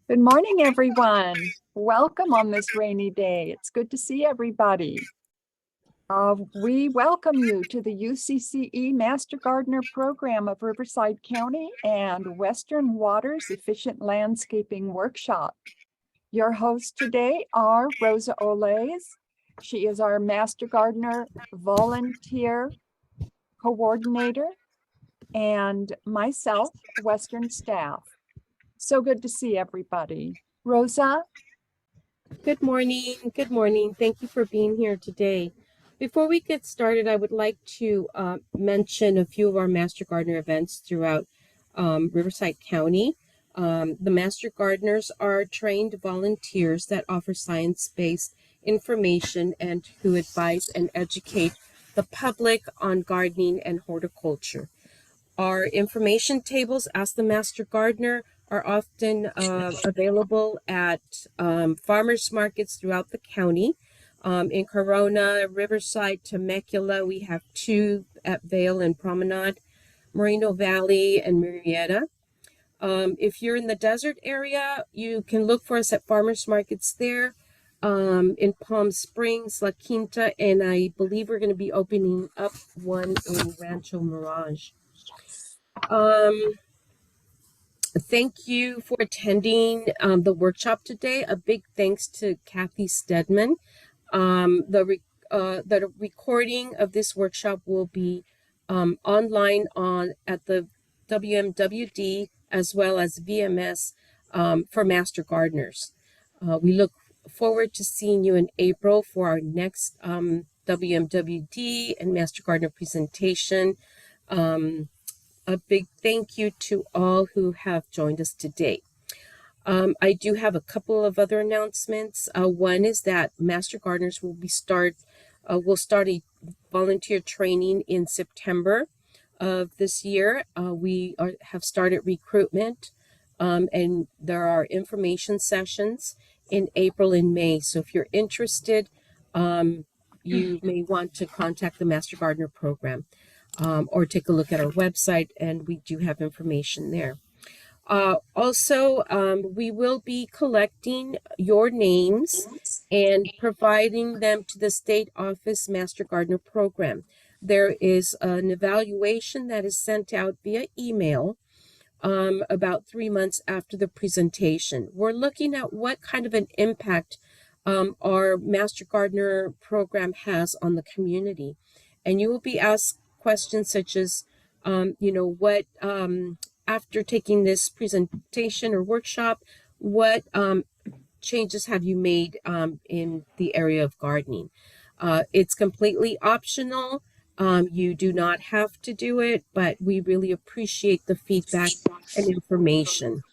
Good morning, everyone. Welcome on this rainy day. It's good to see everybody. We welcome you to the UCCE Master Gardener Program of Riverside County and Western Waters Efficient Landscaping Workshop. Your hosts today are Rosa Olays. She is our Master Gardener Volunteer Coordinator, and myself, Western staff. So good to see everybody. Rosa? Good morning. Good morning. Thank you for being here today. Before we get started, I would like to mention a few of our Master Gardener events throughout Riverside County. The Master Gardeners are trained volunteers that offer science-based information and who advise and educate the public on gardening and horticulture. Our information tables, Ask the Master Gardener, are often available at farmers markets throughout the county. In Corona, Riverside, Temecula, we have two at Vale and Promenade, Moreno Valley, and Murrieta. If you're in the desert area, you can look for us at farmers markets there. In Palm Springs, La Quinta, and I believe we're going to be opening up one in Rancho Mirage. Thank you for attending the workshop today. A big thanks to Kathy Steckman. The recording of this workshop will be online at the WMWD as well as VMS for Master Gardeners. We look forward to seeing you in April for our next WMWD and Master Gardener presentation. A big thank you to all who have joined us today. I do have a couple of other announcements. One is that Master Gardeners will start a volunteer training in September of this year. We have started recruitment, and there are information sessions in April and May. So if you're interested, you may want to contact the Master Gardener program. Or take a look at our website, and we do have information there. Also, we will be collecting your names and providing them to the State Office Master Gardener Program. There is an evaluation that is sent out via email about 3 months after the presentation. We're looking at what kind of an impact our Master Gardener Program has on the community. And you will be asked questions such as, what, after taking this presentation or workshop, what changes have you made in the area of gardening? It's completely optional. You do not have to do it, but we really appreciate the feedback and information.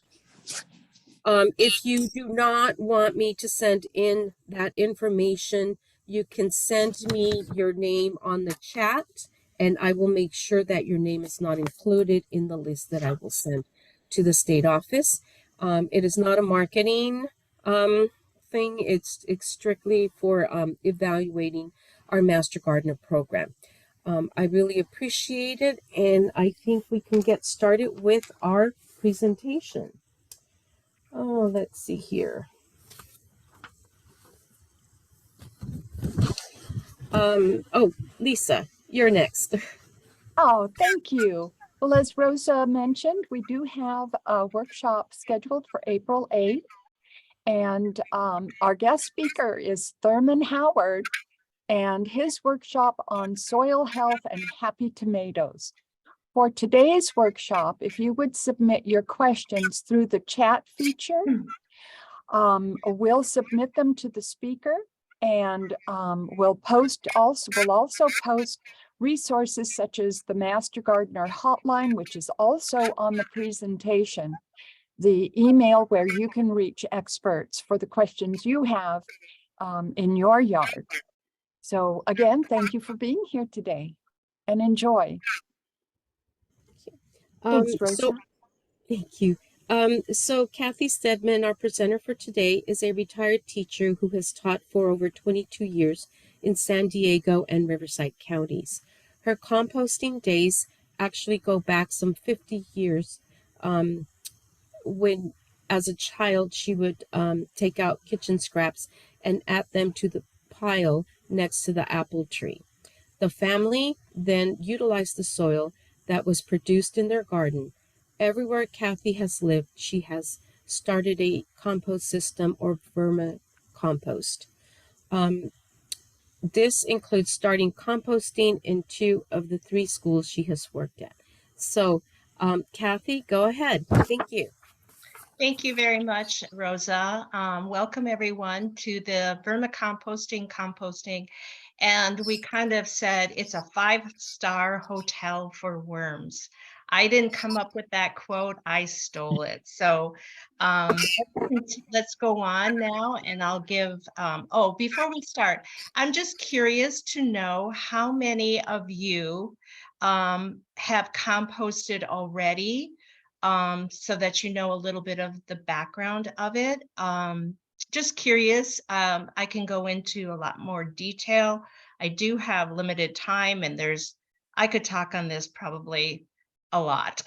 If you do not want me to send in that information, you can send me your name on the chat, and I will make sure that your name is not included in the list that I will send to the state office. It is not a marketing thing. It's strictly for evaluating our Master Gardener program. I really appreciate it, and I think we can get started with our presentation. Oh, let's see here. Lisa, you're next. Oh, thank you. Well, as Rosa mentioned, we do have a workshop scheduled for April 8th. And our guest speaker is Thurman Howard and his workshop on soil health and happy tomatoes. For today's workshop, if you would submit your questions through the chat feature, we'll submit them to the speaker, and we'll also post resources such as the Master Gardener hotline, which is also on the presentation, the email where you can reach experts for the questions you have in your yard. So again, thank you for being here today, and enjoy. Thanks, Rosa. Thank you. So Kathy Steckman, our presenter for today, is a retired teacher who has taught for over 22 years in San Diego and Riverside counties. Her composting days actually go back some 50 years when as a child, she would take out kitchen scraps and add them to the pile next to the apple tree. The family then utilized the soil that was produced in their garden. Everywhere Kathy has lived, she has started a compost system or vermicompost. This includes starting composting in 2 of the 3 schools she has worked at. So, Kathy, go ahead. Thank you. Thank you very much, Rosa. Welcome everyone to the composting. And we kind of said it's a 5-star hotel for worms. I didn't come up with that quote, I stole it. So let's go on now and I'll give, oh, before we start, I'm just curious to know how many of you have composted already, so that you know a little bit of the background of it. Just curious, I can go into a lot more detail. I do have limited time and I could talk on this probably a lot.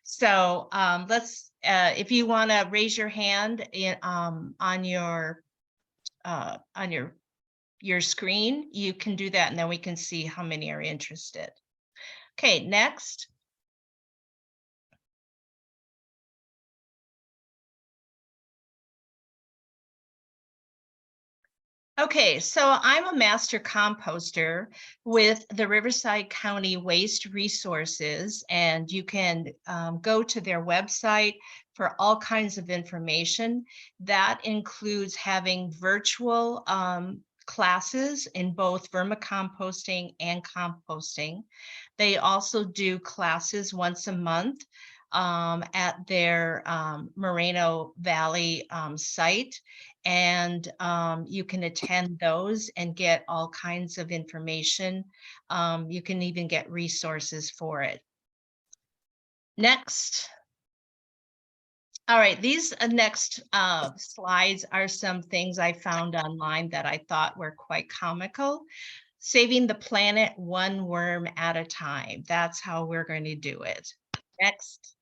So let's, if you want to raise your hand on your screen, you can do that and then we can see how many are interested. Okay, next. Okay, so I'm a master composter with the Riverside County Waste Resources, and you can go to their website for all kinds of information. That includes having virtual classes in both vermicomposting and composting. They also do classes once a month at their Moreno Valley site. And you can attend those and get all kinds of information. You can even get resources for it. Next. All right, these next slides are some things I found online that I thought were quite comical. Saving the planet 1 worm at a time. That's how we're going to do it. Next.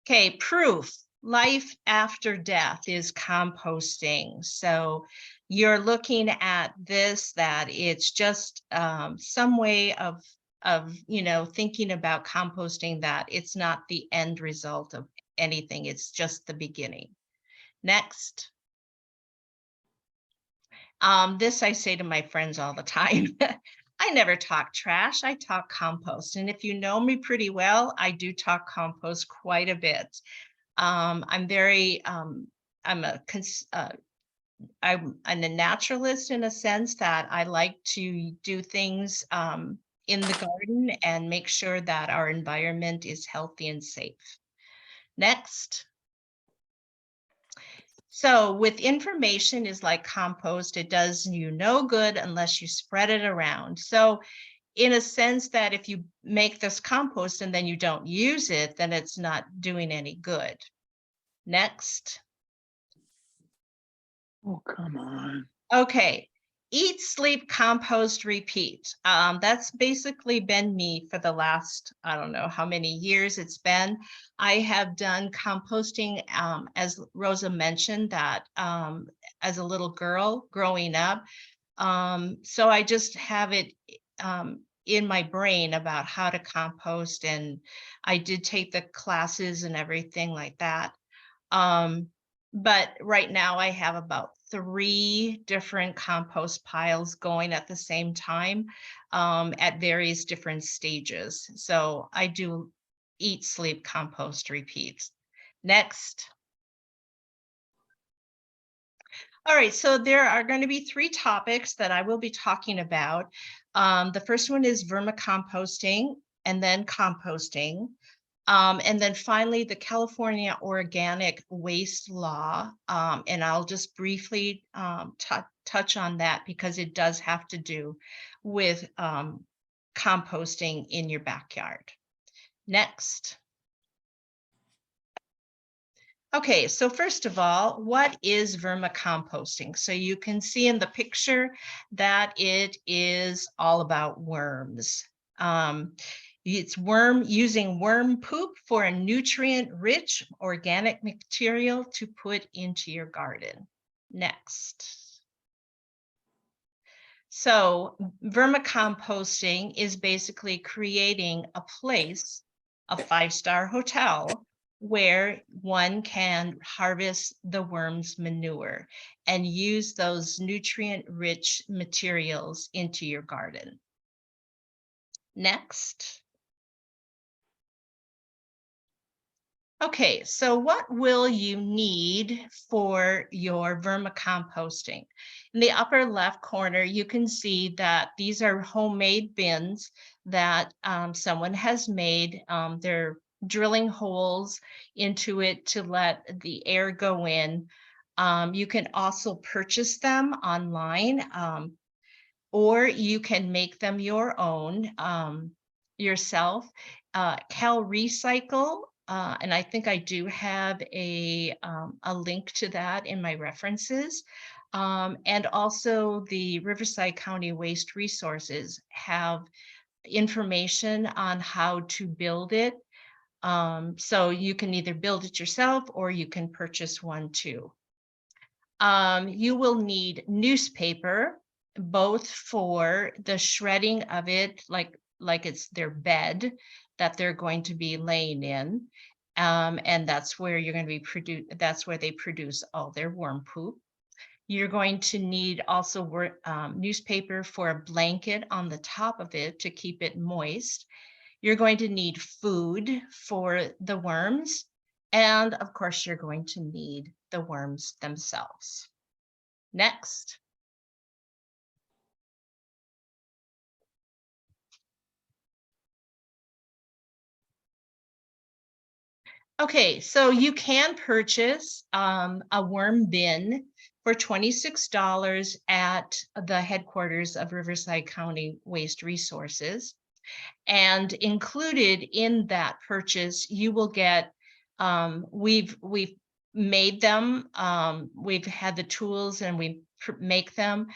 Okay, proof. Life after death is composting. So you're looking at this, that it's just some way of thinking about composting, that it's not the end result of anything. It's just the beginning. Next. This I say to my friends all the time. I never talk trash, I talk compost. And if you know me pretty well, I do talk compost quite a bit. I'm very, I'm a naturalist in a sense that I like to do things in the garden and make sure that our environment is healthy and safe. Next. So with information is like compost, it does you no good unless you spread it around. So in a sense that if you make this compost and then you don't use it, then it's not doing any good. Next. Oh, come on. Okay. Eat, sleep, compost, repeat. That's basically been me for the last, I don't know how many years it's been. I have done composting, as Rosa mentioned, that as a little girl growing up. So I just have it in my brain about how to compost, and I did take the classes and everything like that. But right now I have about 3 different compost piles going at the same time at various different stages. So I do eat, sleep, compost, repeat. Next. All right, so there are going to be 3 topics that I will be talking about. The first one is vermicomposting, and then composting. And then finally, the California Organic Waste Law. And I'll just briefly touch on that because it does have to do with composting in your backyard. Next. Okay, so first of all, what is vermicomposting? So you can see in the picture that it is all about worms. It's using worm poop for a nutrient-rich organic material to put into your garden. Next. So vermicomposting is basically creating a place, a 5-star hotel, where one can harvest the worm's manure and use those nutrient-rich materials into your garden. Next. Okay, so what will you need for your vermicomposting? In the upper left corner, you can see that these are homemade bins that someone has made. They're drilling holes into it to let the air go in. You can also purchase them online, or you can make them your own yourself. Cal Recycle, and I think I do have a link to that in my references. And also the Riverside County Waste Resources have information on how to build it. So you can either build it yourself or you can purchase one too. You will need newspaper, both for the shredding of it, like it's their bed that they're going to be laying in. And that's where you're going to be that's where they produce all their worm poop. You're going to need also newspaper for a blanket on the top of it to keep it moist. You're going to need food for the worms. And of course, you're going to need the worms themselves. Next. Okay, so you can purchase a worm bin for $26 at the headquarters of Riverside County Waste Resources. And included in that purchase, you will get, we've made them, we've had the tools and we make them.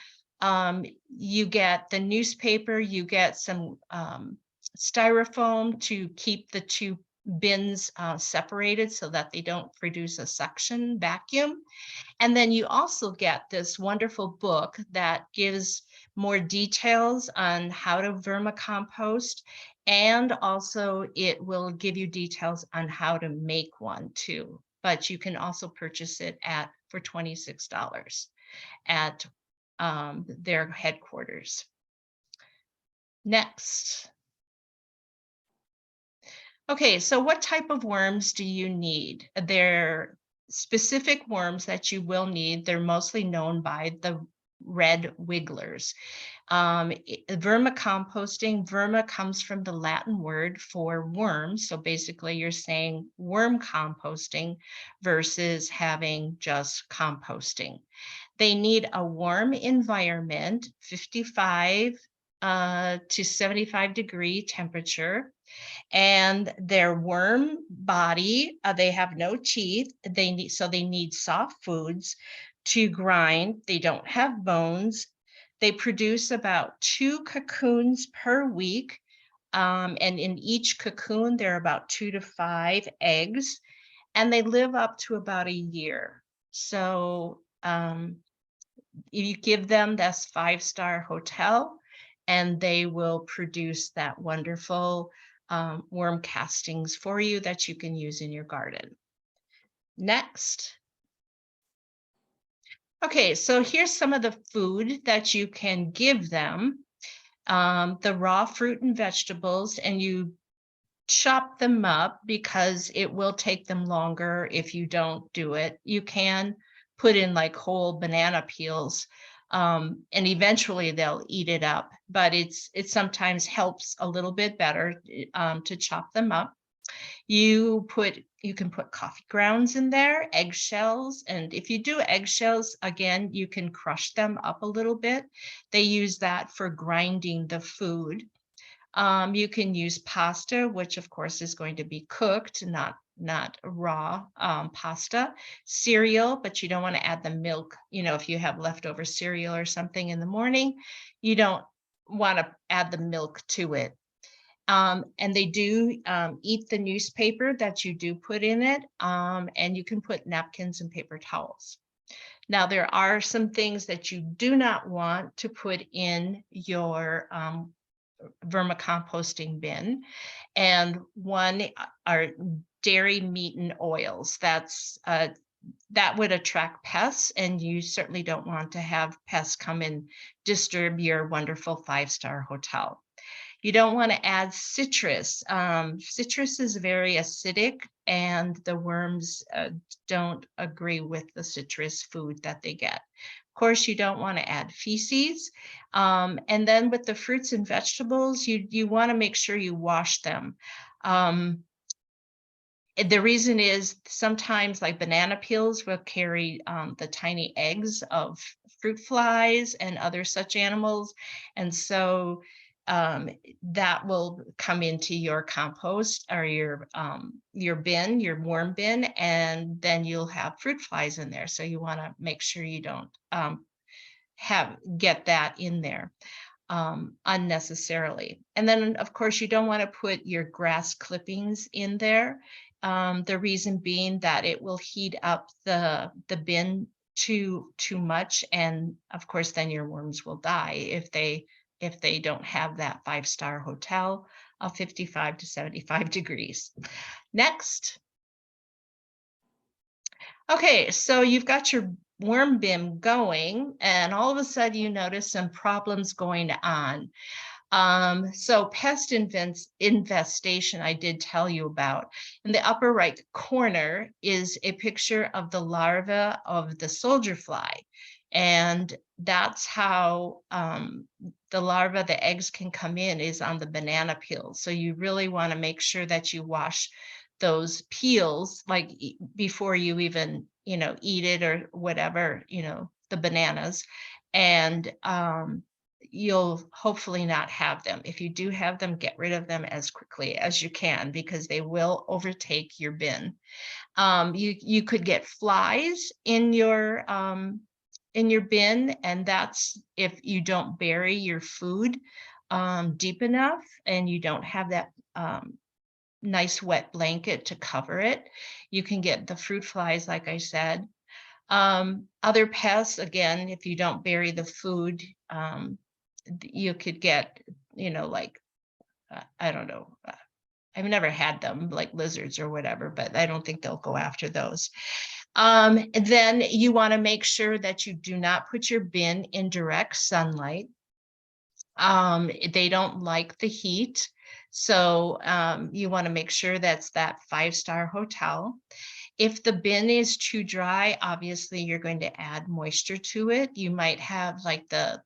You get the newspaper, you get some styrofoam to keep the two bins separated so that they don't produce a suction vacuum. And then you also get this wonderful book that gives more details on how to vermicompost, and also it will give you details on how to make one too. But you can also purchase it for $26 at their headquarters. Next. Okay, so what type of worms do you need? They're specific worms that you will need. They're mostly known by the red wigglers. Vermicomposting, verma comes from the Latin word for worms. So basically you're saying worm composting versus having just composting. They need a warm environment, 55 to 75 degree temperature. And their worm body, they have no teeth. They need soft foods to grind. They don't have bones. They produce about 2 cocoons per week. And in each cocoon, there are about 2 to 5 eggs, and they live up to about a year. So you give them this 5-star hotel, and they will produce that wonderful worm castings for you that you can use in your garden. Next. Okay, so here's some of the food that you can give them. The raw fruit and vegetables, and you chop them up because it will take them longer if you don't do it. You can put in like whole banana peels, and eventually they'll eat it up, but it sometimes helps a little bit better to chop them up. You can put coffee grounds in there, eggshells, and if you do eggshells, again, you can crush them up a little bit. They use that for grinding the food. You can use pasta, which of course is going to be cooked, not raw pasta. Cereal, but you don't want to add the milk. You know, if you have leftover cereal or something in the morning, you don't want to add the milk to it. And they do eat the newspaper that you do put in it, and you can put napkins and paper towels. Now, there are some things that you do not want to put in your vermicomposting bin, and one are dairy, meat, and oils. That would attract pests, and you certainly don't want to have pests come and disturb your wonderful 5-star hotel. You don't want to add citrus. Citrus is very acidic, and the worms don't agree with the citrus food that they get. Of course, you don't want to add feces. And then with the fruits and vegetables, you want to make sure you wash them. The reason is sometimes like banana peels will carry the tiny eggs of fruit flies and other such animals. And so that will come into your compost or your bin, your worm bin, and then you'll have fruit flies in there. So you want to make sure you don't get that in there unnecessarily. And then of course you don't want to put your grass clippings in there. The reason being that it will heat up the bin too much, and of course then your worms will die if they don't have that 5-star hotel of 55 to 75 degrees. Next. Okay, so you've got your worm bin going, and all of a sudden you notice some problems going on. So pest infestation, I did tell you about. In the upper right corner is a picture of the larva of the soldier fly. And that's how the larva, the eggs can come in, is on the banana peels. So you really want to make sure that you wash those peels like before you even, eat it or whatever, the bananas. And you'll hopefully not have them. If you do have them, get rid of them as quickly as you can, because they will overtake your bin. You could get flies in your bin, and that's if you don't bury your food deep enough and you don't have that nice wet blanket to cover it. You can get the fruit flies, like I said. Other pests, again, if you don't bury the food, you could get, like, I don't know. I've never had them, like lizards or whatever, but I don't think they'll go after those. Then you want to make sure that you do not put your bin in direct sunlight. They don't like the heat. So you want to make sure that's that 5-star hotel. If the bin is too dry, obviously you're going to add moisture to it. You might have like the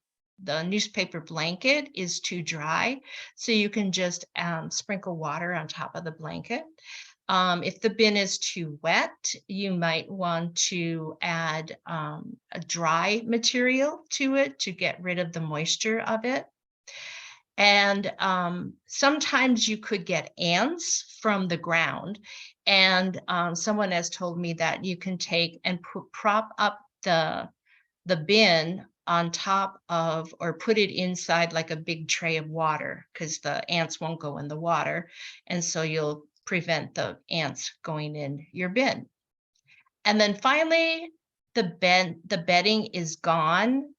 newspaper blanket is too dry, so you can just sprinkle water on top of the blanket. If the bin is too wet, you might want to add a dry material to it to get rid of the moisture of it. And sometimes you could get ants from the ground. And someone has told me that you can take and prop up the bin on top of, or put it inside like a big tray of water, because the ants won't go in the water. And so you'll prevent the ants going in your bin. And then finally, the bedding is gone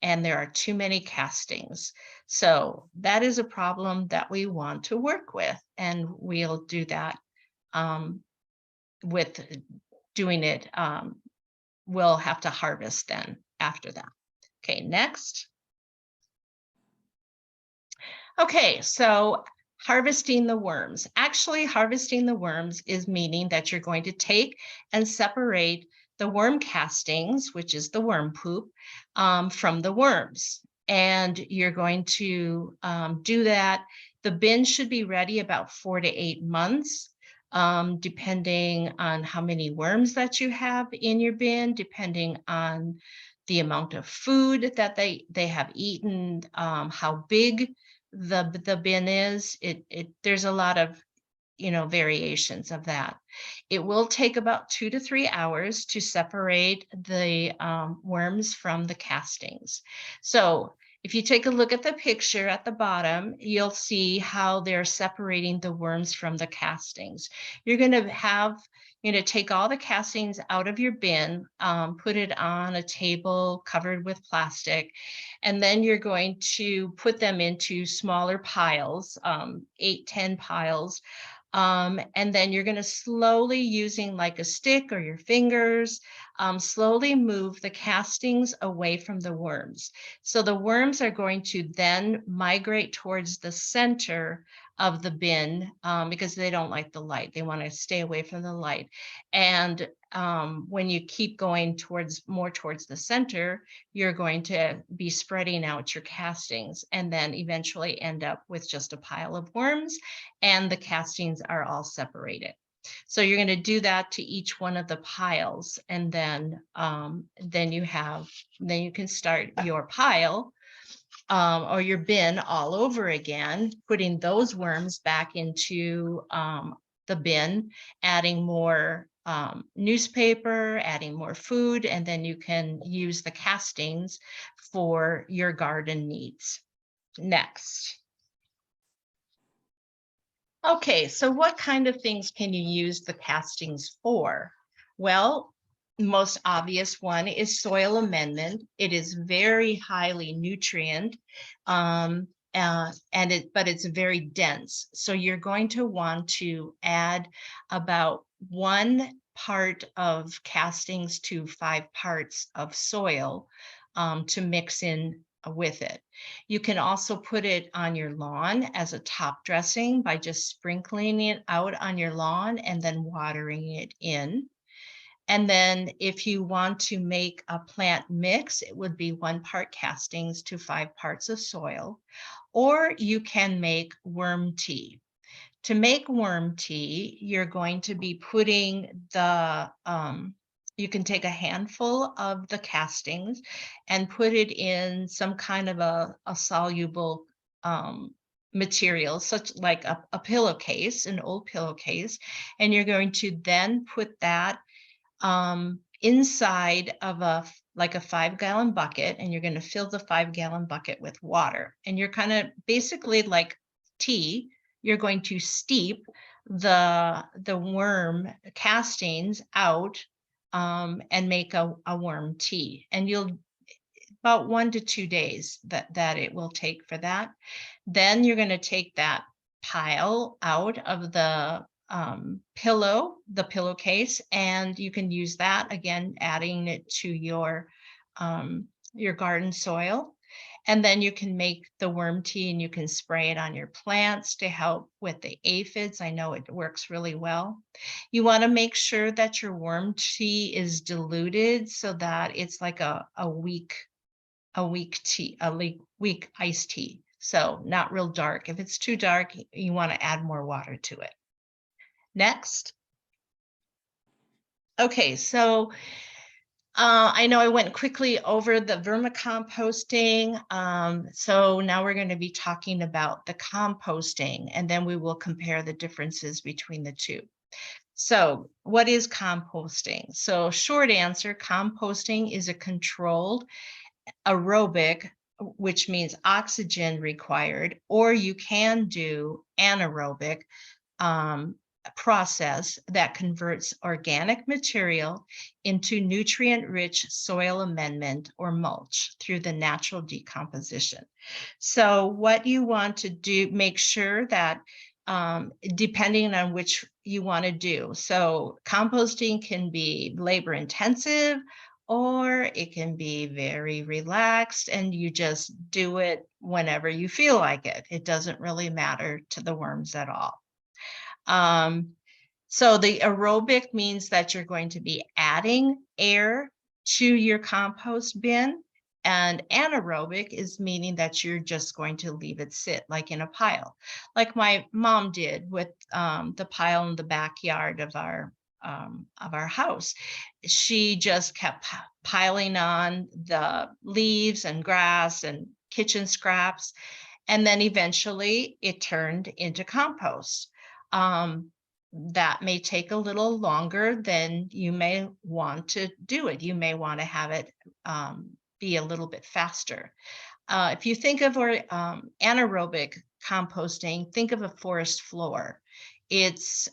and there are too many castings. So that is a problem that we want to work with, and we'll do that with doing it. We'll have to harvest then after that. Okay, next. Okay, so harvesting the worms. Actually, harvesting the worms is meaning that you're going to take and separate the worm castings, which is the worm poop, from the worms. And you're going to do that. The bin should be ready about 4 to 8 months, depending on how many worms that you have in your bin, depending on the amount of food that they have eaten, how big the bin is. There's a lot of variations of that. It will take about 2 to 3 hours to separate the worms from the castings. So If you take a look at the picture at the bottom, you'll see how they're separating the worms from the castings. You're going to take all the castings out of your bin, put it on a table covered with plastic, and then you're going to put them into smaller piles, 8, 10 piles. And then you're going to slowly, using like a stick or your fingers, slowly move the castings away from the worms. So the worms are going to then migrate towards the center of the bin, because they don't like the light. They want to stay away from the light. And when you keep going more towards the center, you're going to be spreading out your castings and then eventually end up with just a pile of worms, and the castings are all separated. So you're going to do that to each one of the piles, and then you can start your pile or your bin all over again, putting those worms back into the bin, adding more newspaper, adding more food, and then you can use the castings for your garden needs. Next. Okay, so what kind of things can you use the castings for? Well, most obvious one is soil amendment. It is very highly nutrient, but it's very dense. So you're going to want to add about 1 part of castings to 5 parts of soil to mix in with it. You can also put it on your lawn as a top dressing by just sprinkling it out on your lawn and then watering it in. And then if you want to make a plant mix, it would be 1 part castings to 5 parts of soil, or you can make worm tea. To make worm tea, you're going to be putting you can take a handful of the castings and put it in some kind of a soluble material, such like a pillowcase, an old pillowcase, and you're going to then put that inside of a 5-gallon bucket, and you're going to fill the 5-gallon bucket with water, and you're kind of basically like tea. You're going to steep the worm castings out and make a worm tea, and you'll about 1 to 2 days that it will take for that. Then you're going to take that pile out of the pillowcase, and you can use that again, adding it to your garden soil. And then you can make the worm tea, and you can spray it on your plants to help with the aphids. I know it works really well. You want to make sure that your worm tea is diluted so that it's like a weak iced tea. So not real dark. If it's too dark, you want to add more water to it. Next. Okay, so I know I went quickly over the vermicomposting. So now we're going to be talking about the composting, and then we will compare the differences between the two. So what is composting? So short answer, composting is a controlled aerobic, which means oxygen required, or you can do anaerobic process that converts organic material into nutrient-rich soil amendment or mulch through the natural decomposition. So what you want to do, make sure that depending on which you want to do. So composting can be labor intensive, or it can be very relaxed and you just do it whenever you feel like it. It doesn't really matter to the worms at all. So the aerobic means that you're going to be adding air to your compost bin, and anaerobic is meaning that you're just going to leave it sit like in a pile, like my mom did with the pile in the backyard of our house. She just kept piling on the leaves and grass and kitchen scraps, and then eventually it turned into compost. That may take a little longer than you may want to do it. You may want to have it be a little bit faster. if you think of anaerobic composting, think of a forest floor. It's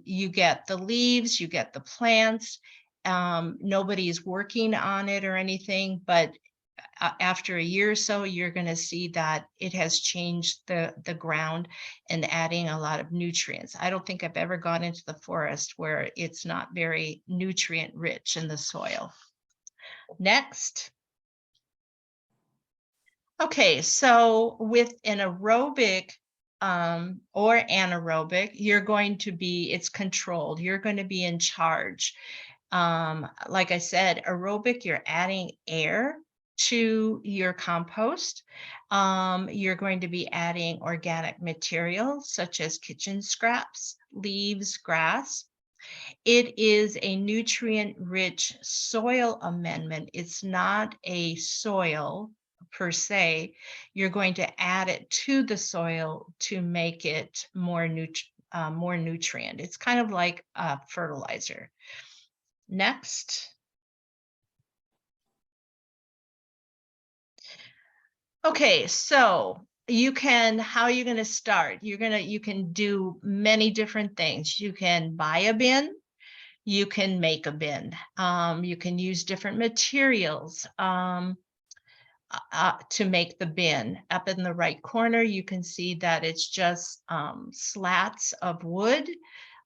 you get the leaves, you get the plants. Nobody's working on it or anything, but after a year or so, you're going to see that it has changed the ground and adding a lot of nutrients. I don't think I've ever gone into the forest where it's not very nutrient rich in the soil. Next. Okay, so with an aerobic or anaerobic, you're going to be, it's controlled. You're going to be in charge. Like I said, aerobic, you're adding air to your compost. You're going to be adding organic materials such as kitchen scraps, leaves, grass. It is a nutrient-rich soil amendment. It's not a soil per se. You're going to add it to the soil to make it more nutrient. It's kind of like a fertilizer. Next. Okay, so how are you going to start? You can do many different things. You can buy a bin. You can make a bin. You can use different materials to make the bin. Up in the right corner, you can see that it's just slats of wood.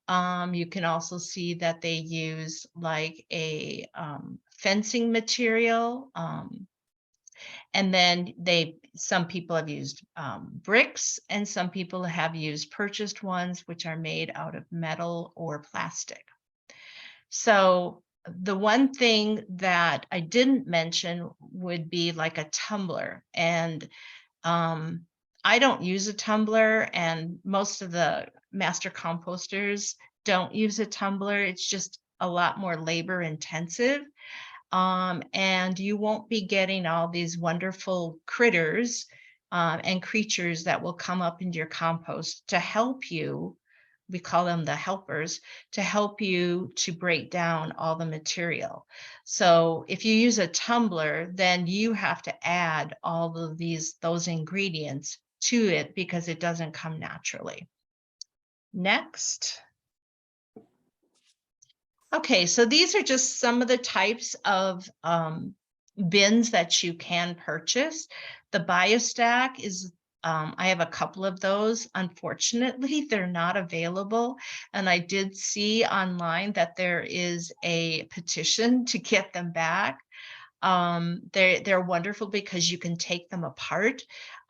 You can also see that they use like a fencing material. And then some people have used bricks, and some people have used purchased ones, which are made out of metal or plastic. So the one thing that I didn't mention would be like a tumbler. And I don't use a tumbler, and most of the master composters don't use a tumbler. It's just a lot more labor intensive. And you won't be getting all these wonderful critters and creatures that will come up into your compost to help you. We call them the helpers, to help you to break down all the material. So if you use a tumbler, then you have to add all of those ingredients to it because it doesn't come naturally. Next. Okay, so these are just some of the types of bins that you can purchase. The BioStack is, I have a couple of those. Unfortunately, they're not available. And I did see online that there is a petition to get them back. They're wonderful because you can take them apart.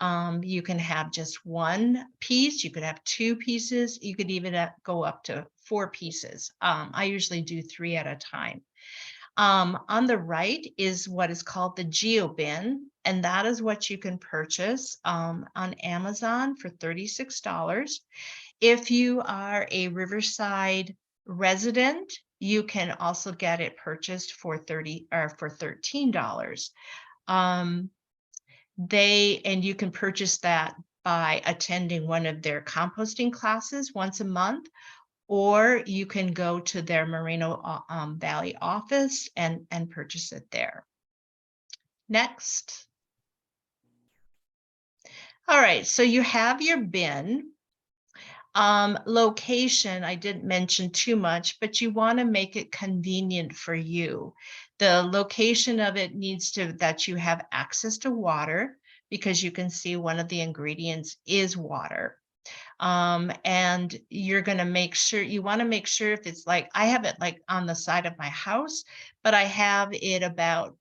You can have just one piece, you could have two pieces, you could even go up to 4 pieces. I usually do 3 at a time. On the right is what is called the GeoBin, and that is what you can purchase on Amazon for $36. If you are a Riverside resident, you can also get it purchased for $13. And you can purchase that by attending one of their composting classes once a month, or you can go to their Moreno Valley office and purchase it there. Next. All right, so you have your bin. Location, I didn't mention too much, but you want to make it convenient for you. The location of it needs that you have access to water, because you can see one of the ingredients is water. And you're going to make sure, you want to make sure if it's like, I have it like on the side of my house, but I have it about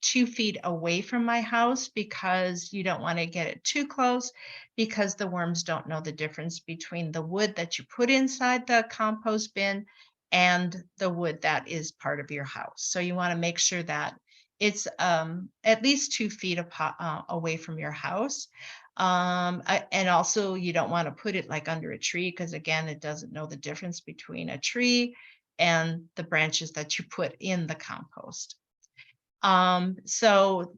2 feet away from my house because you don't want to get it too close, because the worms don't know the difference between the wood that you put inside the compost bin and the wood that is part of your house. So you want to make sure that it's at least 2 feet away from your house. And also you don't want to put it like under a tree, because again, it doesn't know the difference between a tree and the branches that you put in the compost. So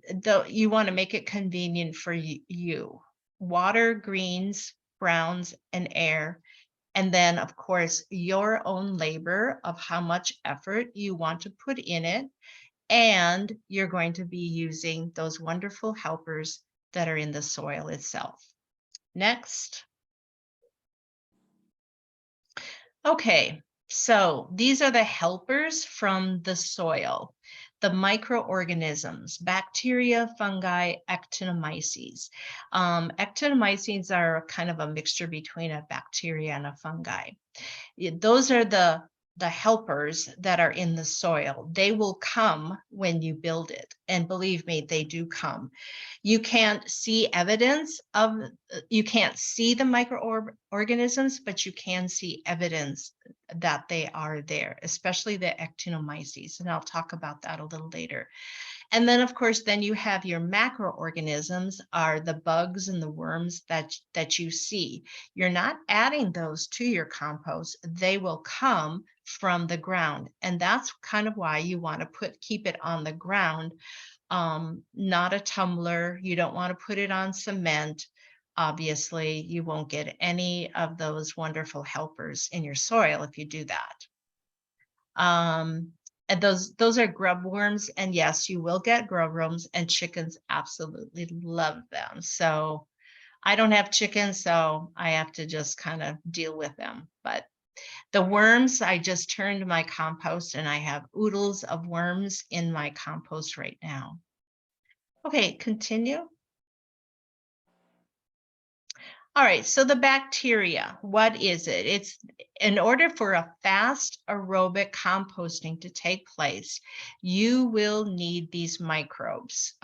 you want to make it convenient for you. Water, greens, browns, and air. And then, of course, your own labor of how much effort you want to put in it. And you're going to be using those wonderful helpers that are in the soil itself. Next. Okay, so these are the helpers from the soil, the microorganisms, bacteria, fungi, actinomyces. Actinomyces are kind of a mixture between a bacteria and a fungi. Those are the helpers that are in the soil. They will come when you build it. And believe me, they do come. You can't see evidence of, you can't see the microorganisms, but you can see evidence that they are there, especially the actinomyces. And I'll talk about that a little later. And then, of course, then you have your macroorganisms are the bugs and the worms that you see. You're not adding those to your compost. They will come from the ground. And that's kind of why you want to keep it on the ground, not a tumbler. You don't want to put it on cement. Obviously, you won't get any of those wonderful helpers in your soil if you do that. And those are grub worms, and yes, you will get grub worms, and chickens absolutely love them. So I don't have chickens, so I have to just kind of deal with them. But the worms, I just turned my compost and I have oodles of worms in my compost right now. Okay, continue. All right, so the bacteria, what is it? It's in order for a fast aerobic composting to take place, you will need these microbes.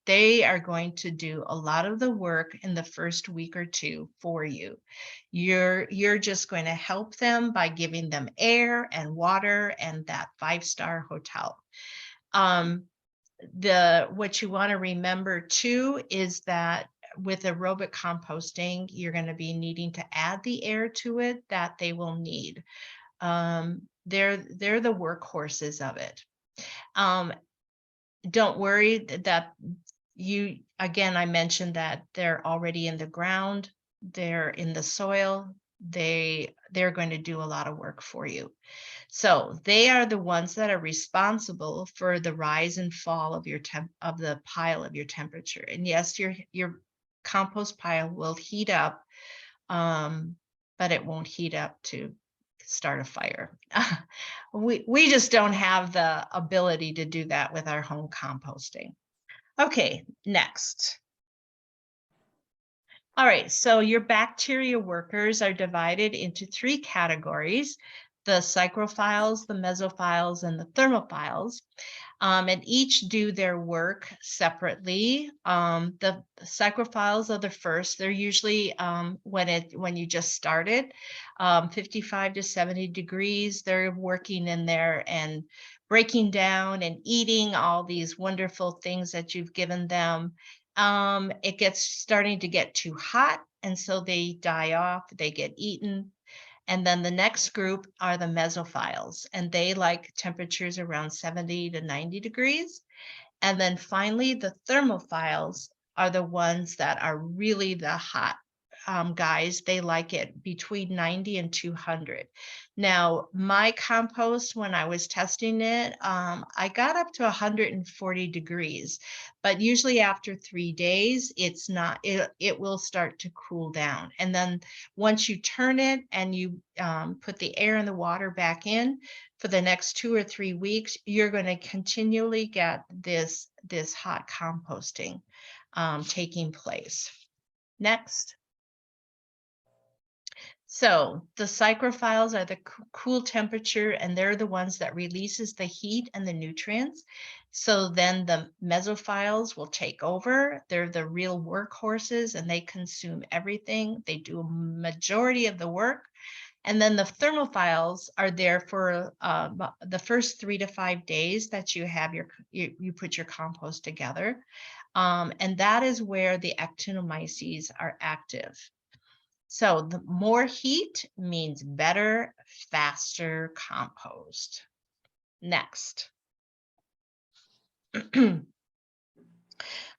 They are going to do a lot of the work in the first week or two for you. You're just going to help them by giving them air and water and that 5-star hotel. What you want to remember too is that with aerobic composting, you're going to be needing to add the air to it that they will need. They're the workhorses of it. Don't worry that again, I mentioned that they're already in the ground, they're in the soil, they're going to do a lot of work for you. So they are the ones that are responsible for the rise and fall of the pile of your temperature. And yes, your compost pile will heat up, but it won't heat up to start a fire. We just don't have the ability to do that with our home composting. Okay, next. All right, so your bacteria workers are divided into 3 categories: the psychrophiles, the mesophiles, and the thermophiles. And each do their work separately. The psychrophiles are the first. They're usually when you just started, 55 to 70 degrees. They're working in there and breaking down and eating all these wonderful things that you've given them. It gets starting to get too hot, and so they die off. They get eaten. And then the next group are the mesophiles, and they like temperatures around 70 to 90 degrees. And then finally, the thermophiles are the ones that are really the hot guys. They like it between 90 and 200. Now, my compost, when I was testing it, I got up to 140 degrees, but usually after 3 days, it will start to cool down. And then once you turn it and you put the air and the water back in for the next 2 or 3 weeks, you're going to continually get this hot composting taking place. Next. So the psychrophiles are the cool temperature, and they're the ones that releases the heat and the nutrients. So then the mesophiles will take over. They're the real workhorses, and they consume everything. They do a majority of the work. And then the thermophiles are there for the first 3 to 5 days that you have you put your compost together. And that is where the actinomyces are active. So the more heat means better, faster compost. Next.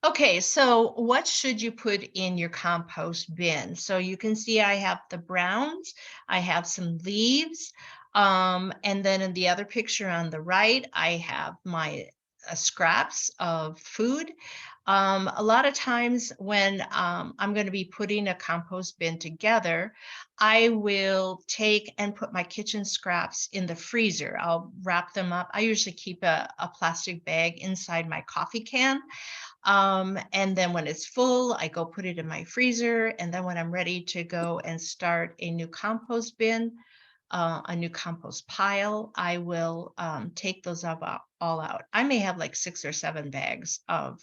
Okay, so what should you put in your compost bin? So you can see I have the browns, I have some leaves, and then in the other picture on the right, I have my scraps of food. A lot of times when I'm going to be putting a compost bin together, I will take and put my kitchen scraps in the freezer. I'll wrap them up. I usually keep a plastic bag inside my coffee can. And then when it's full, I go put it in my freezer. And then when I'm ready to go and start a new compost bin, a new compost pile, I will take those all out. I may have like 6 or 7 bags of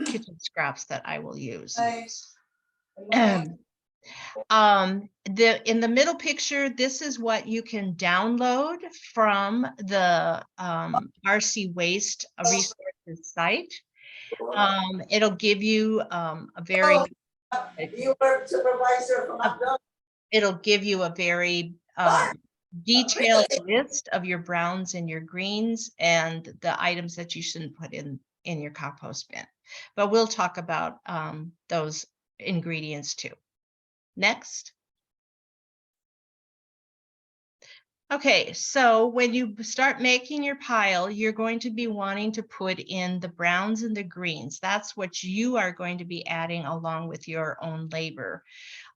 kitchen scraps that I will use. In the middle picture, this is what you can download from the RC Waste Resources site. It'll give you a very You were supervisor from McDonald's. it'll give you a very detailed list of your browns and your greens and the items that you shouldn't put in your compost bin. But we'll talk about those ingredients too. Next. Okay, so when you start making your pile, you're going to be wanting to put in the browns and the greens. That's what you are going to be adding along with your own labor.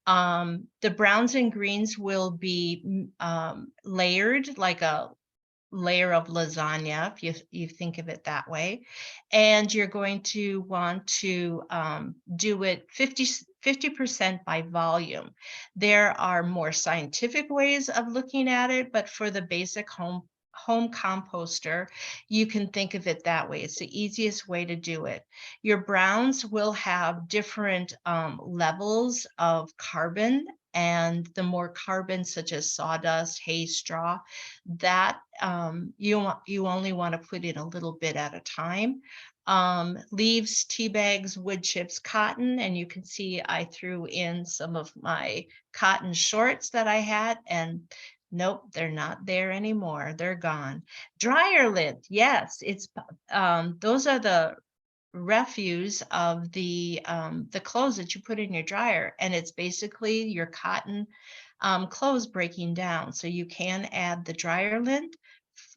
The browns and greens will be layered like a layer of lasagna, if you think of it that way. And you're going to want to do it 50% by volume. There are more scientific ways of looking at it, but for the basic home composter, you can think of it that way. It's the easiest way to do it. Your browns will have different levels of carbon, and the more carbon, such as sawdust, hay, straw, that you only want to put in a little bit at a time. Leaves, tea bags, wood chips, cotton, and you can see I threw in some of my cotton shorts that I had, and nope, they're not there anymore. They're gone. Dryer lint, yes, it's those are the refuse of the clothes that you put in your dryer, and it's basically your cotton clothes breaking down. So you can add the dryer lint,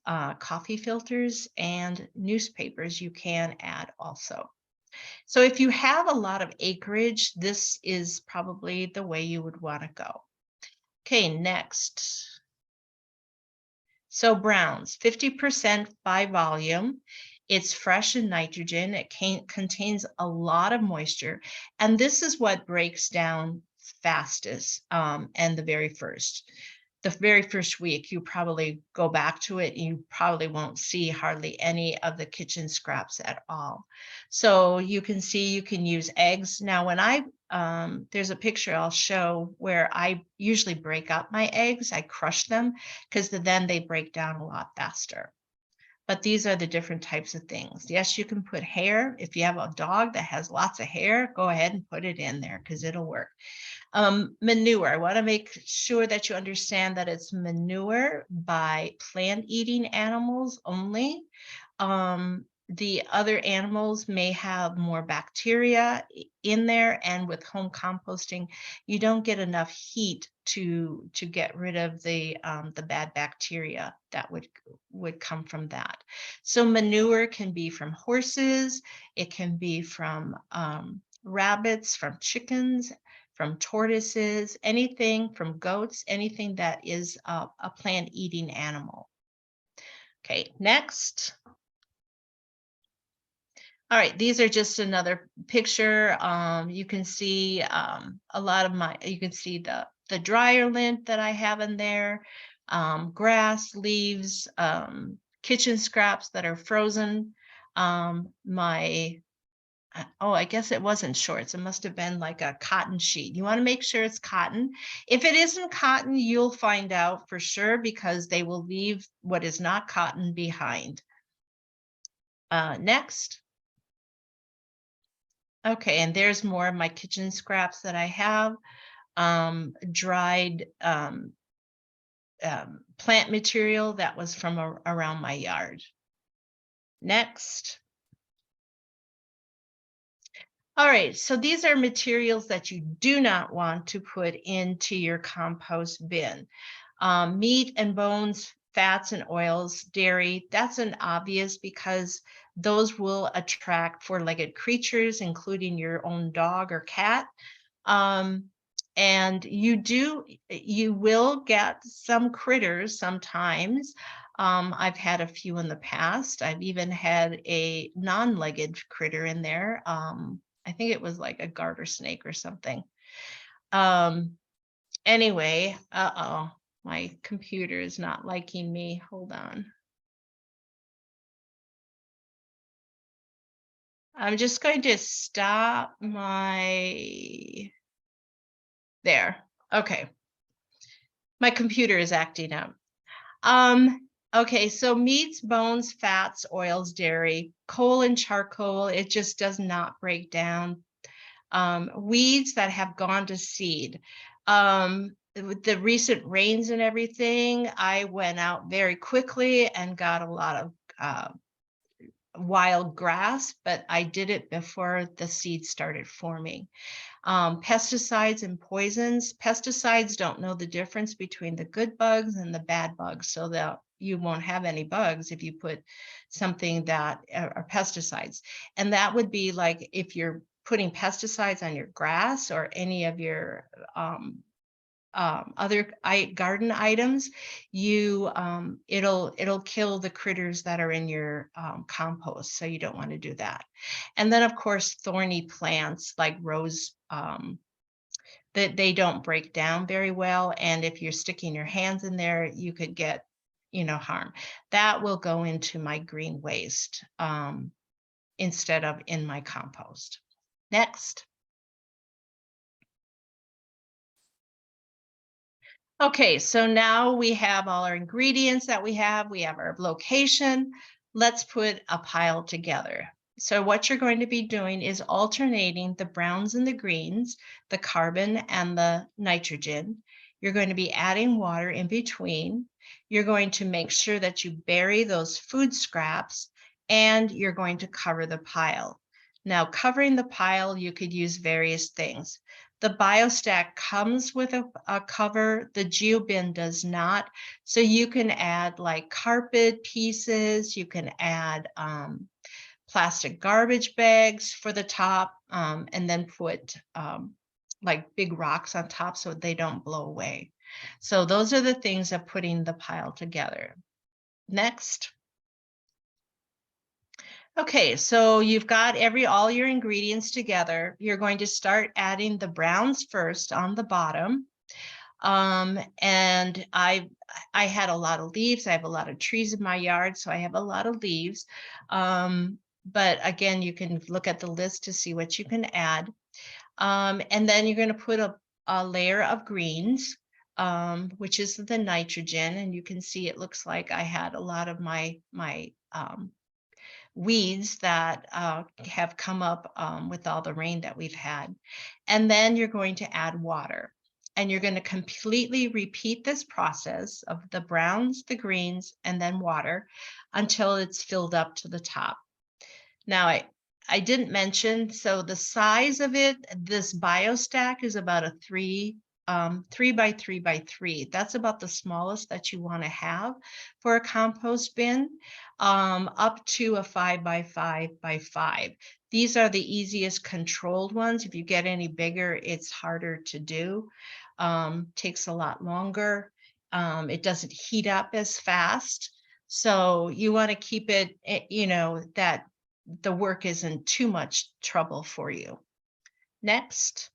coffee filters, and newspapers you can add also. So if you have a lot of acreage, this is probably the way you would want to go. Okay, next. So browns, 50% by volume. It's fresh in nitrogen. It contains a lot of moisture. And this is what breaks down fastest and the very first week, you probably go back to it, you probably won't see hardly any of the kitchen scraps at all. So you can see you can use eggs. Now, when there's a picture I'll show where I usually break up my eggs, I crush them because then they break down a lot faster. But these are the different types of things. Yes, you can put hair. If you have a dog that has lots of hair, go ahead and put it in there because it'll work. Manure, I want to make sure that you understand that it's manure by plant-eating animals only. The other animals may have more bacteria in there, and with home composting, you don't get enough heat to get rid of the bad bacteria that would come from that. So manure can be from horses, it can be from rabbits, from chickens, from tortoises, anything from goats, anything that is a plant-eating animal. Okay, next. All right, these are just another picture. You can see a lot of you can see the dryer lint that I have in there, grass, leaves, kitchen scraps that are frozen, I guess it wasn't shorts. It must have been like a cotton sheet. You want to make sure it's cotton. If it isn't cotton, you'll find out for sure because they will leave what is not cotton behind. Next. Okay, and there's more of my kitchen scraps that I have. Dried plant material that was from around my yard. Next. All right, so these are materials that you do not want to put into your compost bin. Meat and bones, fats and oils, dairy, that's an obvious because those will attract four-legged creatures, including your own dog or cat. And you will get some critters sometimes. I've had a few in the past. I've even had a non-legged critter in there. I think it was like a garter snake or something. Anyway, uh-oh, my computer is not liking me. Hold on. I'm just going to stop my, there. Okay. My computer is acting up. Okay, so meats, bones, fats, oils, dairy, coal and charcoal, it just does not break down. Weeds that have gone to seed. With the recent rains and everything, I went out very quickly and got a lot of wild grass, but I did it before the seeds started forming. Pesticides and poisons. Pesticides don't know the difference between the good bugs and the bad bugs, so that you won't have any bugs if you put something that are pesticides. And that would be like if you're putting pesticides on your grass or any of your other garden items, it'll kill the critters that are in your compost, so you don't want to do that. And then of course thorny plants like rose, that they don't break down very well, and if you're sticking your hands in there you could get harm. That will go into my green waste instead of in my compost. Next. Okay, so now we have all our ingredients that we have our location. Let's put a pile together. So what you're going to be doing is alternating the browns and the greens, the carbon and the nitrogen. You're going to be adding water in between. You're going to make sure that you bury those food scraps, and you're going to cover the pile. Now, covering the pile, you could use various things. The BioStack comes with a cover, the GeoBin does not. So you can add like carpet pieces, you can add plastic garbage bags for the top, and then put like big rocks on top so they don't blow away. So those are the things of putting the pile together. Next. Okay, so you've got all your ingredients together. You're going to start adding the browns first on the bottom. And I had a lot of leaves. I have a lot of trees in my yard, so I have a lot of leaves. But again, you can look at the list to see what you can add. And then you're going to put a layer of greens, which is the nitrogen. And you can see it looks like I had a lot of my weeds that have come up with all the rain that we've had. And then you're going to add water. And you're going to completely repeat this process of the browns, the greens, and then water until it's filled up to the top. Now, I didn't mention, so the size of it, this BioStack is about a 3 by 3 by 3. That's about the smallest that you want to have for a compost bin, up to a 5 by 5 by 5. These are the easiest controlled ones. If you get any bigger, it's harder to do. Takes a lot longer. It doesn't heat up as fast. So you want to keep it, that the work isn't too much trouble for you. Next.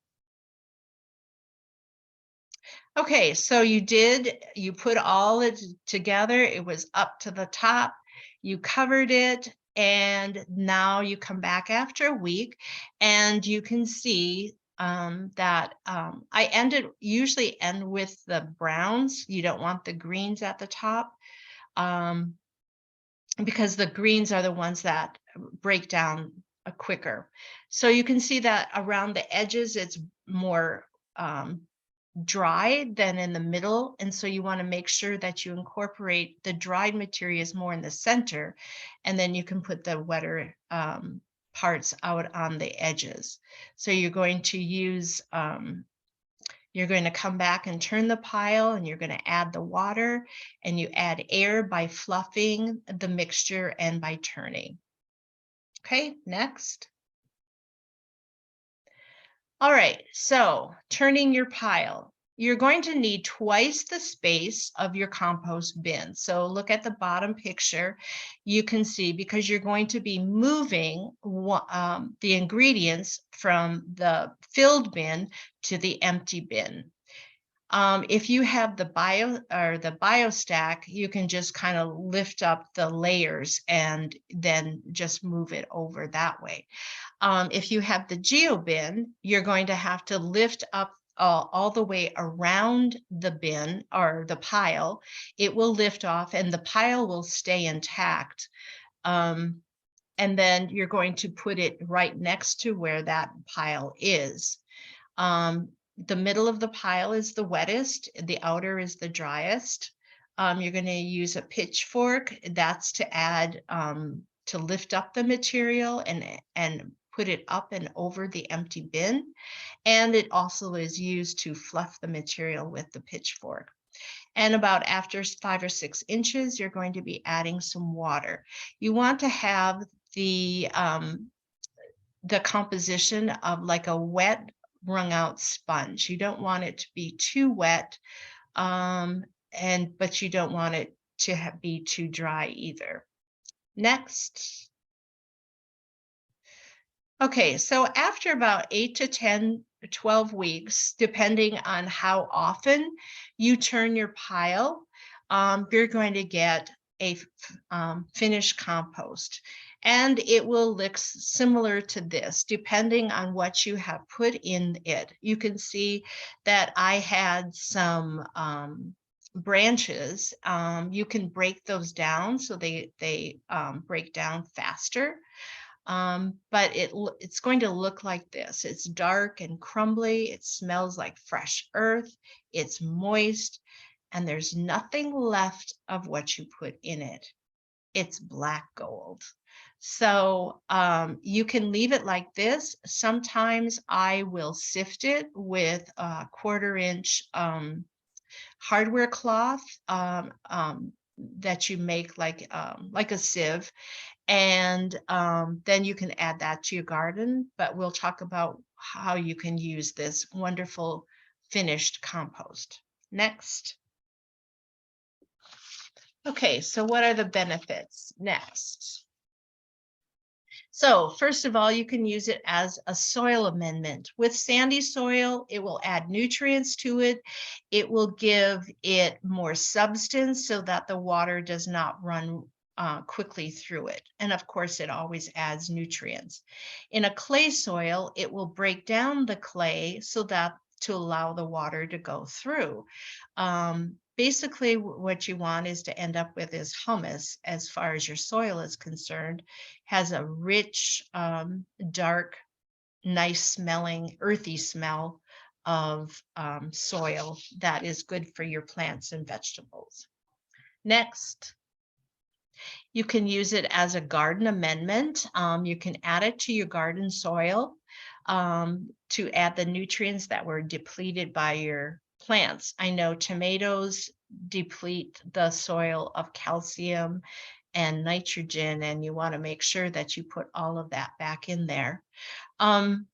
Okay, so you put all it together. It was up to the top. You covered it, and now you come back after a week, and you can see that I usually end with the browns. You don't want the greens at the top, because the greens are the ones that break down quicker. So you can see that around the edges, it's more dry than in the middle. And so you want to make sure that you incorporate the dried materials more in the center, and then you can put the wetter parts out on the edges. So you're going to use, you're going to come back and turn the pile, and you're going to add the water, and you add air by fluffing the mixture and by turning. Okay, next. All right, so turning your pile. You're going to need twice the space of your compost bin. So look at the bottom picture. You can see, because you're going to be moving the ingredients from the filled bin to the empty bin. If you have the BioStack, you can just kind of lift up the layers and then just move it over that way. If you have the GeoBin, you're going to have to lift up all the way around the bin or the pile. It will lift off and the pile will stay intact. And then you're going to put it right next to where that pile is. The middle of the pile is the wettest, the outer is the driest. You're going to use a pitchfork. That's to add, to lift up the material and put it up and over the empty bin. And it also is used to fluff the material with the pitchfork. And about after 5 or 6 inches, you're going to be adding some water. You want to have the composition of like a wet, wrung out sponge. You don't want it to be too wet, but you don't want it to be too dry either. Next. Okay, so after about 8 to 10, 12 weeks, depending on how often you turn your pile, you're going to get a finished compost. And it will look similar to this, depending on what you have put in it. You can see that I had some branches. You can break those down so they break down faster. But it's going to look like this. It's dark and crumbly. It smells like fresh earth. It's moist, and there's nothing left of what you put in it. It's black gold. So you can leave it like this. Sometimes I will sift it with a 1/4 inch hardware cloth that you make like a sieve. And then you can add that to your garden, but we'll talk about how you can use this wonderful finished compost. Next. Okay, so what are the benefits? Next. So first of all, you can use it as a soil amendment. With sandy soil, it will add nutrients to it. It will give it more substance so that the water does not run quickly through it. And of course, it always adds nutrients. In a clay soil, it will break down the clay so that to allow the water to go through. Basically, what you want is to end up with is humus as far as your soil is concerned. Has a rich, dark, nice smelling, earthy smell of soil that is good for your plants and vegetables. Next. You can use it as a garden amendment. You can add it to your garden soil to add the nutrients that were depleted by your plants. I know tomatoes deplete the soil of calcium and nitrogen, and you want to make sure that you put all of that back in there. And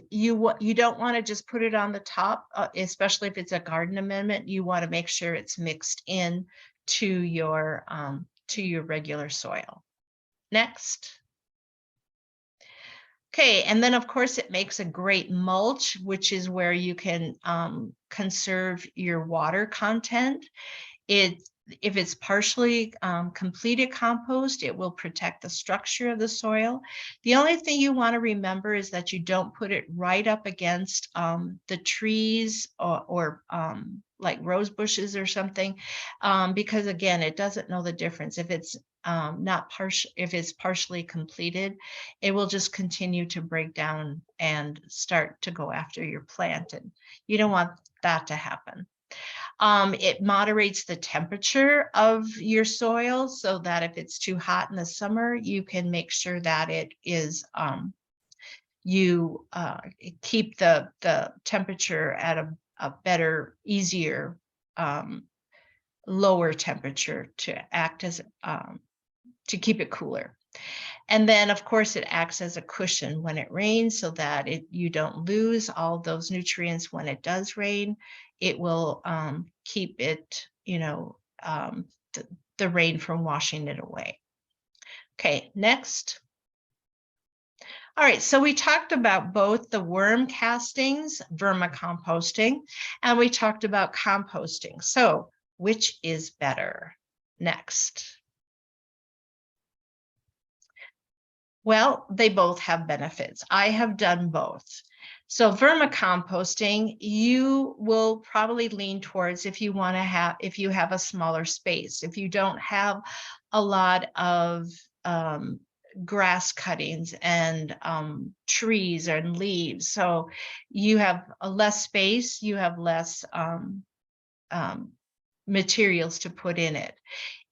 you don't want to just put it on the top, especially if it's a garden amendment. You want to make sure it's mixed in to your regular soil. Next. Okay, and then of course it makes a great mulch, which is where you can conserve your water content. If it's partially completed compost, it will protect the structure of the soil. The only thing you want to remember is that you don't put it right up against the trees or like rose bushes or something, because again, it doesn't know the difference. If it's if it's partially completed, it will just continue to break down and start to go after your plant, and you don't want that to happen. It moderates the temperature of your soil so that if it's too hot in the summer, you can make sure that it is you keep the temperature at a better, easier, lower temperature to act as to keep it cooler. And then, of course, it acts as a cushion when it rains so that you don't lose all those nutrients when it does rain. It will keep it, the rain from washing it away. Okay, next. All right, so we talked about both the worm castings, vermicomposting, and we talked about composting. So which is better? Next. Well, they both have benefits. I have done both. So vermicomposting, you will probably lean towards if you have a smaller space, if you don't have a lot of grass cuttings and trees and leaves. So you have a less space, you have less materials to put in it.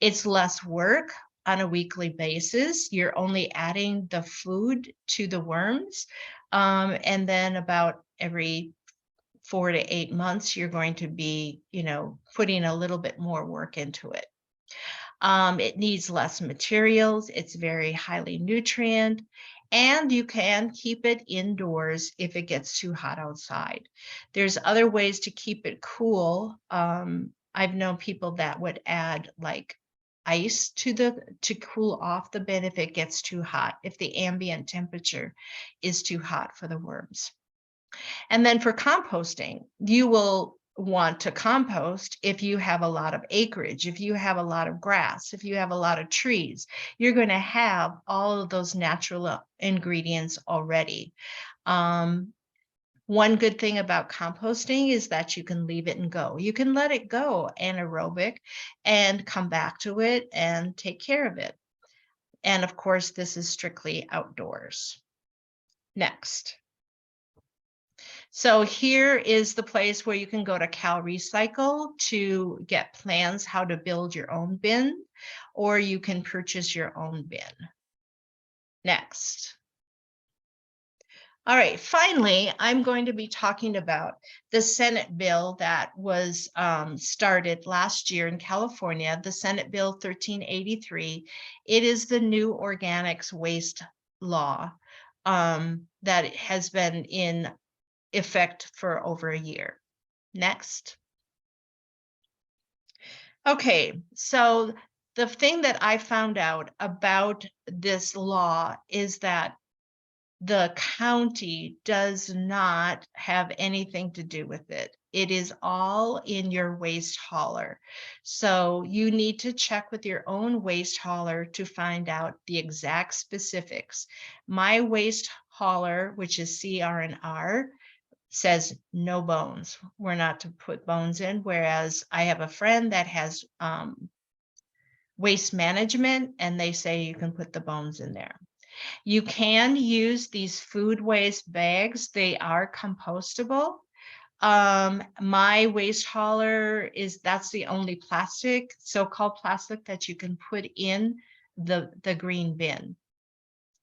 It's less work on a weekly basis. You're only adding the food to the worms. And then about every 4 to 8 months, you're going to be, putting a little bit more work into it. It needs less materials. It's very highly nutrient, and you can keep it indoors if it gets too hot outside. There's other ways to keep it cool. I've known people that would add like ice to cool off the bin if it gets too hot, if the ambient temperature is too hot for the worms. And then for composting, you will want to compost if you have a lot of acreage, if you have a lot of grass, if you have a lot of trees. You're going to have all of those natural ingredients already. One good thing about composting is that you can leave it and go. You can let it go anaerobic and come back to it and take care of it. And of course, this is strictly outdoors. Next. So here is the place where you can go to Cal Recycle to get plans how to build your own bin, or you can purchase your own bin. Next. All right, finally, I'm going to be talking about the Senate bill that was started last year in California, the Senate Bill 1383. It is the new organics waste law that has been in effect for over a year. Next. Okay, so the thing that I found out about this law is that the county does not have anything to do with it. It is all in your waste hauler. So you need to check with your own waste hauler to find out the exact specifics. My waste hauler, which is CR&R, says no bones. We're not to put bones in, whereas I have a friend that has waste management, and they say you can put the bones in there. You can use these food waste bags. They are compostable. My waste hauler that's the only plastic, so-called plastic, that you can put in the green bin.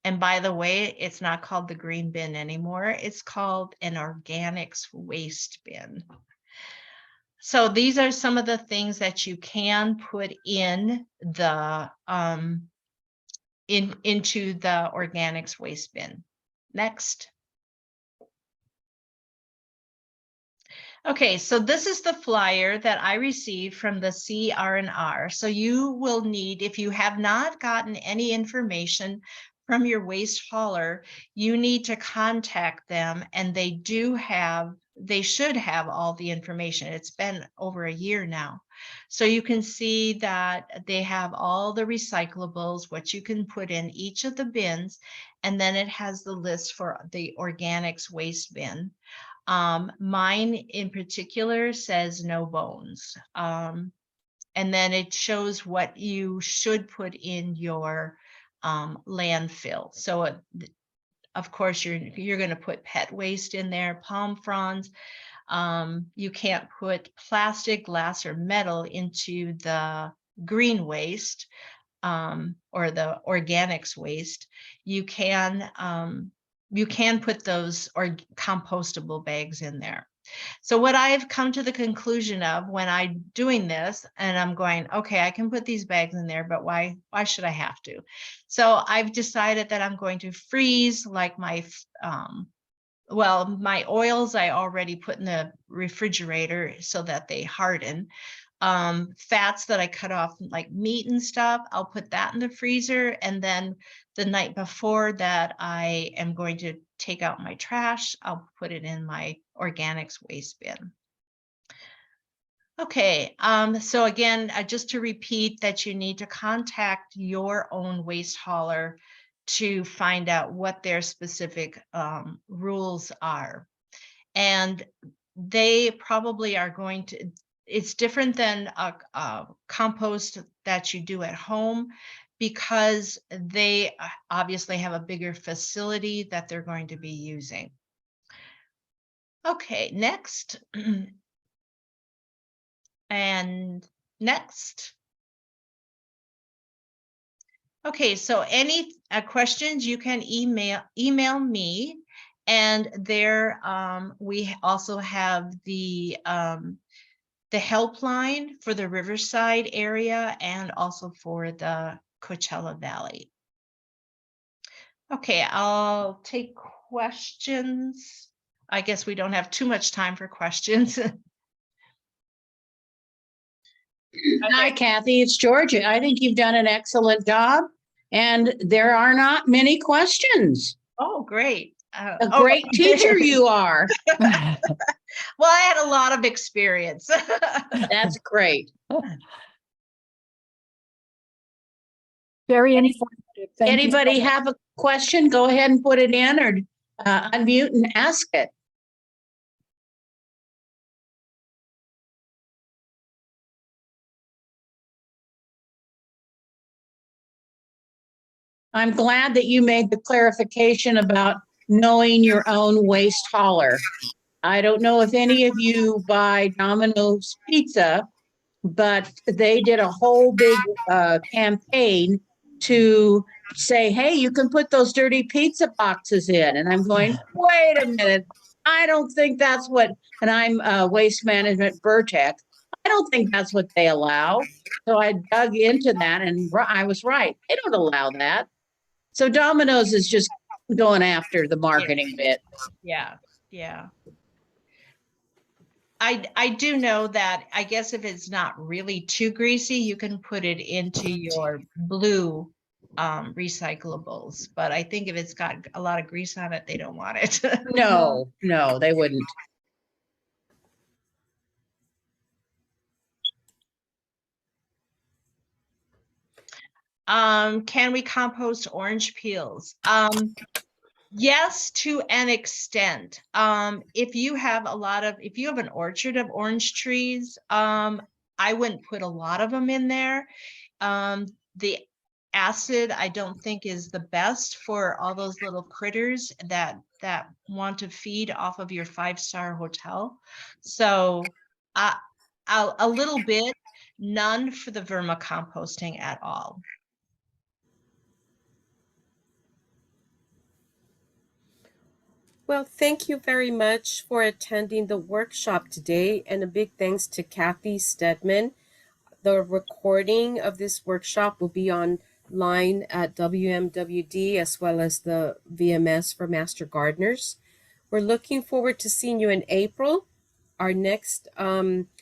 And by the way, it's not called the green bin anymore. It's called an organics waste bin. So these are some of the things that you can put in the into the organics waste bin. Next. Okay, so this is the flyer that I received from the CR&R. So you will need, if you have not gotten any information from your waste hauler, you need to contact them, and they should have all the information. It's been over a year now. So you can see that they have all the recyclables, what you can put in each of the bins, and then it has the list for the organics waste bin. Mine in particular says no bones. And then it shows what you should put in your landfill. So of course you're going to put pet waste in there, palm fronds. You can't put plastic, glass, or metal into the green waste or the organics waste. You can put those or compostable bags in there. So what I've come to the conclusion of when I'm doing this, and I'm going, okay, I can put these bags in there, but why should I have to? So I've decided that I'm going to freeze like my, well, my oils I already put in the refrigerator so that they harden. Fats that I cut off like meat and stuff, I'll put that in the freezer. And then the night before that I am going to take out my trash, I'll put it in my organics waste bin. Okay, so again, just to repeat that you need to contact your own waste hauler to find out what their specific rules are. And they probably are going to, it's different than a compost that you do at home because they obviously have a bigger facility that they're going to be using. Okay, next. And next. Okay, so any questions you can email me, and there we also have the helpline for the Riverside area and also for the Coachella Valley. Okay, I'll take questions. I guess we don't have too much time for questions. Hi, Kathy. It's Georgia. I think you've done an excellent job, and there are not many questions. Oh, great. A great teacher you are. Well, I had a lot of experience. That's great. Very informative. Thank you. Anybody have a question? Go ahead and put it in or unmute and ask it. I'm glad that you made the clarification about knowing your own waste hauler. I don't know if any of you buy Domino's Pizza, but they did a whole big campaign to say, hey, you can put those dirty pizza boxes in. And I'm going, wait a minute. I don't think that's what, and I'm waste management Vertec. I don't think that's what they allow. So I dug into that and I was right. They don't allow that. So Domino's is just going after the marketing bit. Yeah, yeah. I do know that I guess if it's not really too greasy, you can put it into your blue recyclables. But I think if it's got a lot of grease on it, they don't want it. No, they wouldn't. Can we compost orange peels? Yes, to an extent. If you have an orchard of orange trees, I wouldn't put a lot of them in there. The acid I don't think is the best for all those little critters that want to feed off of your 5-star hotel. So a little bit, none for the vermicomposting at all. Well, thank you very much for attending the workshop today, and a big thanks to Kathy Steckman. The recording of this workshop will be online at WMWD as well as the VMS for Master Gardeners. We're looking forward to seeing you in April, our next WMWD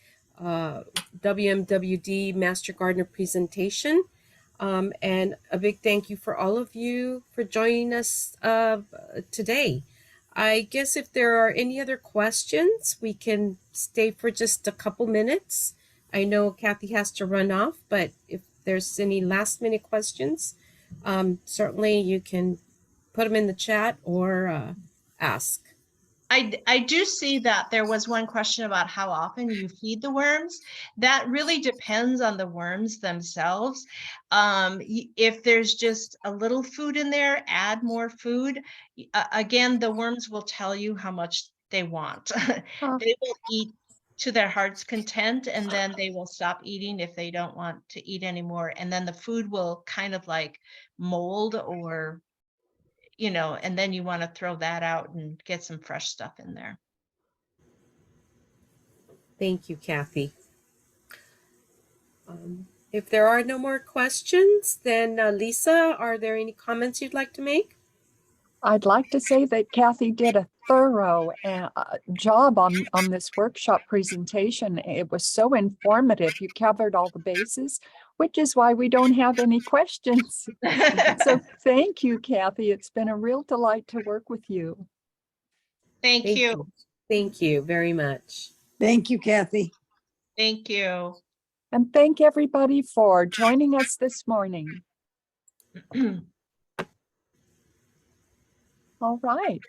Master Gardener presentation. And a big thank you for all of you for joining us today. I guess if there are any other questions, we can stay for just a couple minutes. I know Kathy has to run off, but if there's any last minute questions, certainly you can put them in the chat or ask. I do see that there was one question about how often you feed the worms. That really depends on the worms themselves. If there's just a little food in there, add more food. Again, the worms will tell you how much they want. Oh. They will eat to their heart's content, and then they will stop eating if they don't want to eat anymore. And then the food will kind of like mold or and then you want to throw that out and get some fresh stuff in there. Thank you, Kathy. If there are no more questions, then Lisa, are there any comments you'd like to make? I'd like to say that Kathy did a thorough job on this workshop presentation. It was so informative. You covered all the bases, which is why we don't have any questions. So thank you, Kathy. It's been a real delight to work with you. Thank you. Thank you very much. Thank you, Kathy. Thank you. And thank everybody for joining us this morning. All right.